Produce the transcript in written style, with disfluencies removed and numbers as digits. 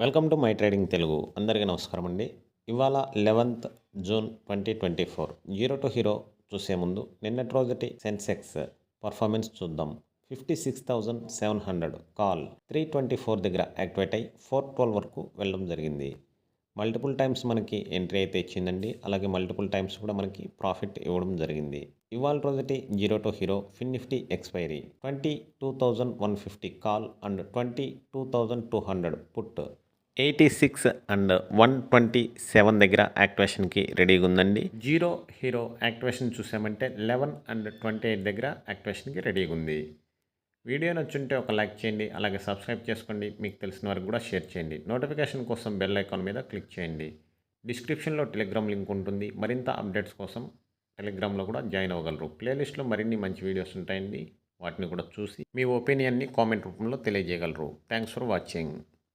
Welcome to my trading Telugu. అందరికీ నమస్కారం అండి. ఇవాళ 11th June 2024 zero to hero చూసే ముందు నిన్నటి రోజుటి సెన్సెక్స్ పర్ఫార్మెన్స్ చూద్దాం. 56,700 కాల్ 324 దగ్గర యాక్టివేట్ అయ్యి 412 వరకు వెళ్ళడం జరిగింది. మల్టిపుల్ టైమ్స్ మనకి ఎంట్రీ అయితే ఇచ్చిందండి. అలాగే మల్టిపుల్ టైమ్స్ కూడా మనకి ప్రాఫిట్ ఇవ్వడం జరిగింది. ఇవాళ రోజుటి zero to hero Fin Nifty expiry 22,150 call and 22,200 put 86 and 127 దగ్గర యాక్టివేషన్కి రెడీగా ఉందండి. జీరో హీరో యాక్టివేషన్ చూసామంటే 11 అండ్ 28 దగ్గర యాక్టివేషన్కి రెడీగా ఉంది. వీడియో నచ్చుంటే ఒక లైక్ చేయండి. అలాగే సబ్స్క్రైబ్ చేసుకోండి. మీకు తెలిసిన వారికి కూడా షేర్ చేయండి. నోటిఫికేషన్ కోసం బెల్ ఐకాన్ మీద క్లిక్ చేయండి. డిస్క్రిప్షన్లో టెలిగ్రామ్ లింక్ ఉంటుంది. మరింత అప్డేట్స్ కోసం టెలిగ్రామ్లో కూడా జాయిన్ అవ్వగలరు. ప్లేలిస్ట్లో మరిన్ని మంచి వీడియోస్ ఉంటాయండి. వాటిని కూడా చూసి మీ ఒపీనియన్ని కామెంట్ రూపంలో తెలియజేయగలరు. Thanks for watching.